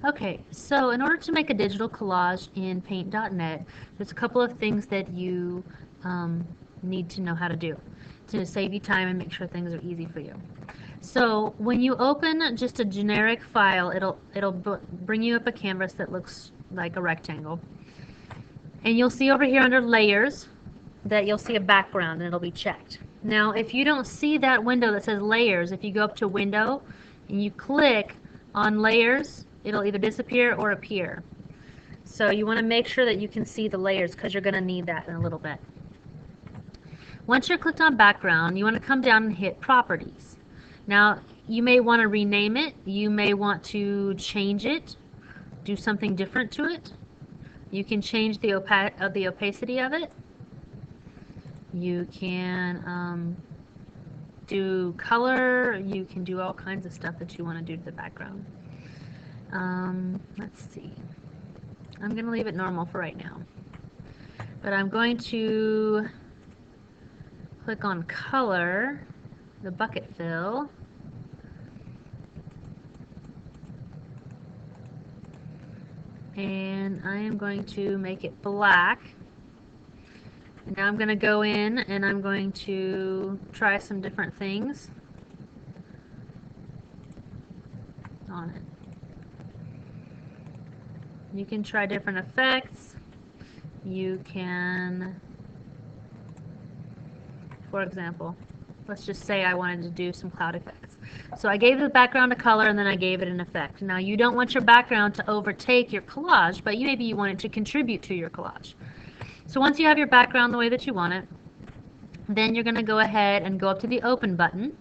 Okay, so in order to make a digital collage in Paint.net, there's a couple of things that you um, need to know how to do to save you time and make sure things are easy for you. So when you open just a generic file, it'll bring you up a canvas that looks like a rectangle. And you'll see over here under layers that you'll see a background and it'll be checked. Now, if you don't see that window that says layers, if you go up to window and you click on layers, it'll either disappear or appear. So you want to make sure that you can see the layers because you're going to need that in a little bit. Once you're clicked on background, you want to come down and hit properties. Now, you may want to rename it. You may want to change it, do something different to it. You can change the opacity of it. You can do color. You can do all kinds of stuff that you want to do to the background. Let's see. I'm going to leave it normal for right now. But I'm going to click on color, the bucket fill. And I am going to make it black. And now I'm going to go in and I'm going to try some different things on it. You can try different effects. You can, for example, let's just say I wanted to do some cloud effects. So I gave the background a color and then I gave it an effect. Now you don't want your background to overtake your collage, but maybe you want it to contribute to your collage. So once you have your background the way that you want it, then you're going to go ahead and go up to the open button.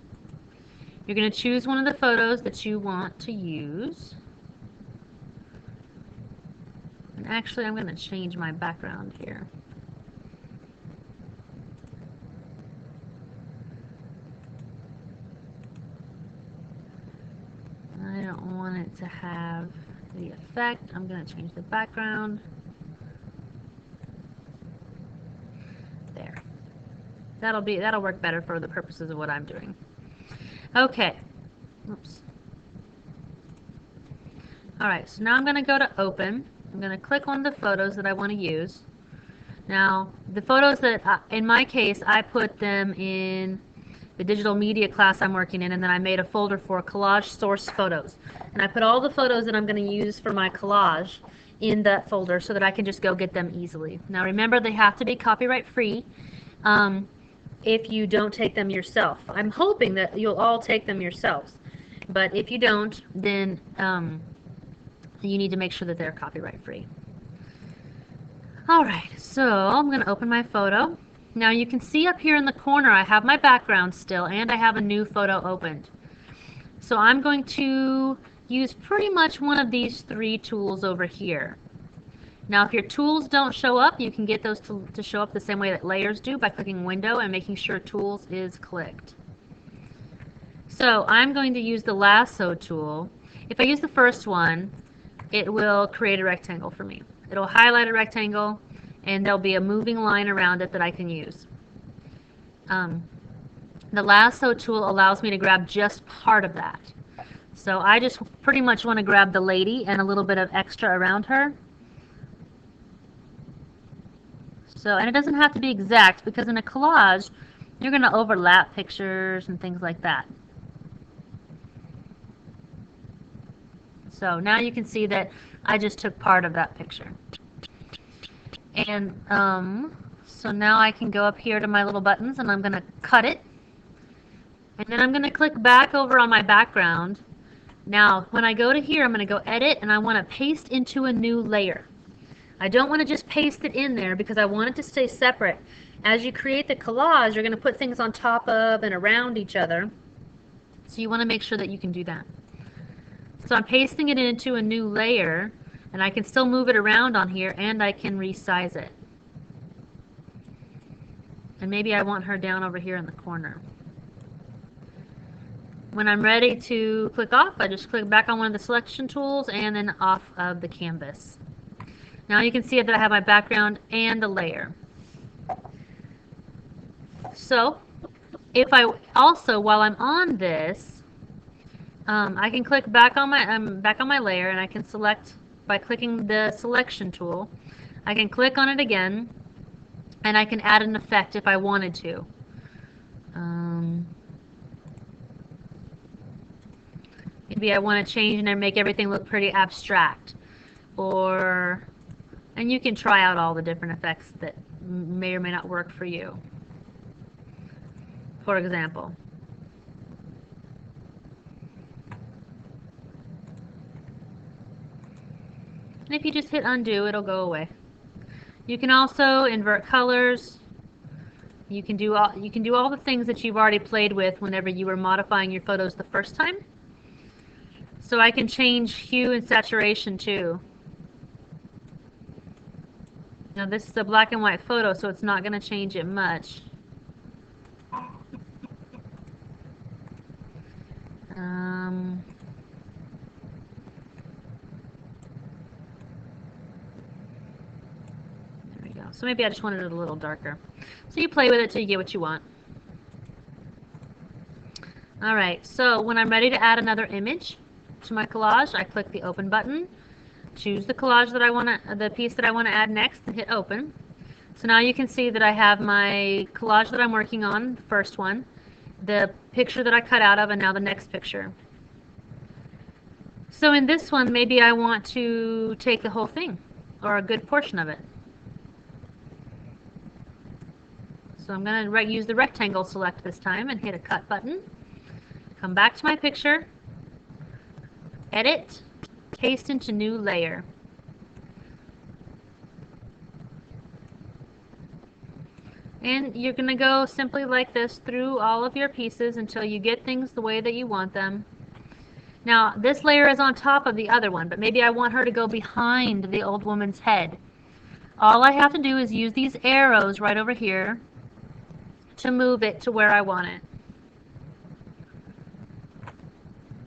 You're going to choose one of the photos that you want to use. And actually I'm going to change my background here. I don't want it to have the effect. I'm going to change the background. There. That'll work better for the purposes of what I'm doing. Okay. Oops. Alright, so now I'm going to go to open. I'm going to click on the photos that I want to use. Now, the photos that, in my case, I put them in the digital media class I'm working in, and then I made a folder for collage source photos. And I put all the photos that I'm going to use for my collage in that folder so that I can just go get them easily. Now remember, they have to be copyright free if you don't take them yourself. I'm hoping that you'll all take them yourselves, but if you don't, then you need to make sure that they're copyright free. Alright, so I'm going to open my photo. Now you can see up here in the corner I have my background still and I have a new photo opened. So I'm going to use pretty much one of these three tools over here. Now if your tools don't show up, you can get those to show up the same way that layers do by clicking window and making sure tools is clicked. So I'm going to use the lasso tool. If I use the first one, it will create a rectangle for me. It'll highlight a rectangle and there'll be a moving line around it that I can use. The lasso tool allows me to grab just part of that. So I just pretty much want to grab the lady and a little bit of extra around her. So, and it doesn't have to be exact because in a collage, you're going to overlap pictures and things like that. So now you can see that I just took part of that picture. And so now I can go up here to my little buttons and I'm going to cut it. And then I'm going to click back over on my background. Now when I go to here, I'm going to go edit and I want to paste into a new layer. I don't want to just paste it in there because I want it to stay separate. As you create the collage, you're going to put things on top of and around each other. So you want to make sure that you can do that. So I'm pasting it into a new layer and I can still move it around on here and I can resize it. And maybe I want her down over here in the corner. When I'm ready to click off, I just click back on one of the selection tools and then off of the canvas. Now you can see that I have my background and the layer. So if I also, while I'm on this, I can click back on my layer, and I can select by clicking the selection tool. I can click on it again, and I can add an effect if I wanted to. Maybe I want to change and make everything look pretty abstract, and you can try out all the different effects that may or may not work for you. For example, and if you just hit undo, it'll go away. You can also invert colors. You can do all the things that you've already played with whenever you were modifying your photos the first time. So I can change hue and saturation too. Now this is a black and white photo, so it's not going to change it much. There we go. So maybe I just wanted it a little darker. So you play with it till you get what you want. Alright, so when I'm ready to add another image to my collage, I click the open button, choose the collage that I want to, the piece that I want to add next, and hit open. So now you can see that I have my collage that I'm working on, the first one, the picture that I cut out of, and now the next picture. So in this one, maybe I want to take the whole thing, or a good portion of it. So I'm going to use the rectangle select this time and hit a cut button. Come back to my picture, edit, paste into new layer. And you're going to go simply like this through all of your pieces until you get things the way that you want them. Now this layer is on top of the other one, but maybe I want her to go behind the old woman's head. All I have to do is use these arrows right over here to move it to where I want it.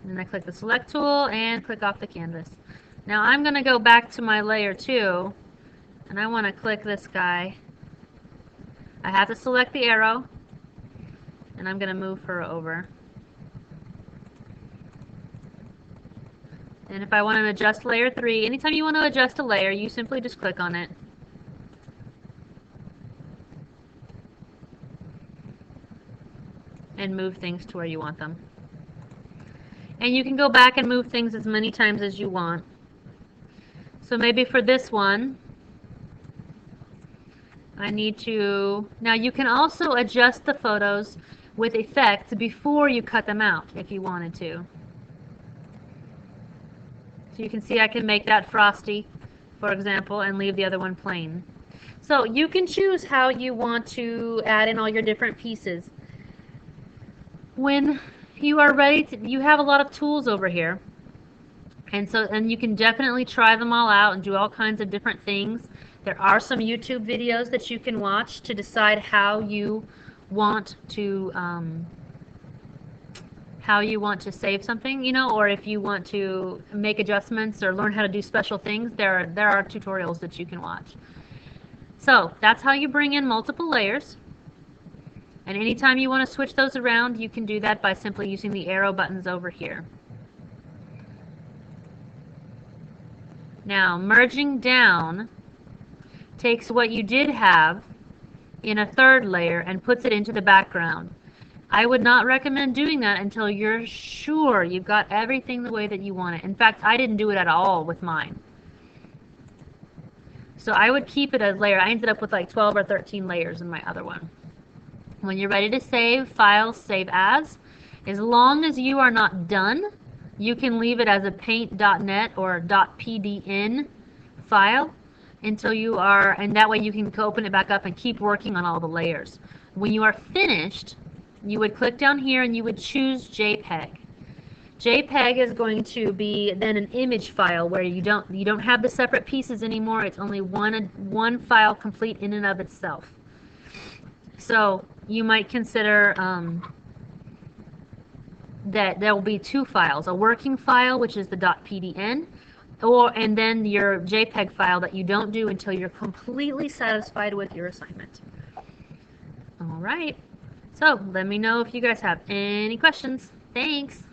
And I click the select tool and click off the canvas. Now I'm going to go back to my layer 2, and I want to click this guy. I have to select the arrow, and I'm going to move her over. And if I want to adjust layer 3, anytime you want to adjust a layer, you simply just click on it. And move things to where you want them. And you can go back and move things as many times as you want. So maybe for this one, I need to... Now you can also adjust the photos with effects before you cut them out if you wanted to. So you can see I can make that frosty, for example, and leave the other one plain. So you can choose how you want to add in all your different pieces. When you are ready to, you have a lot of tools over here, and you can definitely try them all out and do all kinds of different things. There are some YouTube videos that you can watch to decide how you want to save something, you know, or if you want to make adjustments or learn how to do special things. There are tutorials that you can watch. So that's how you bring in multiple layers. And anytime you want to switch those around, you can do that by simply using the arrow buttons over here. Now, merging down takes what you did have in a third layer and puts it into the background. I would not recommend doing that until you're sure you've got everything the way that you want it. In fact, I didn't do it at all with mine. So I would keep it as layer. I ended up with like 12 or 13 layers in my other one. When you're ready to save, File, Save As. As long as you are not done, you can leave it as a paint.net or .pdn file until you are, and that way you can open it back up and keep working on all the layers. When you are finished, you would click down here and you would choose JPEG. JPEG is going to be then an image file where you don't have the separate pieces anymore. It's only one file complete in and of itself. So you might consider that there will be two files, a working file, which is the .pdn, and then your JPEG file that you don't do until you're completely satisfied with your assignment. All right. So let me know if you guys have any questions. Thanks.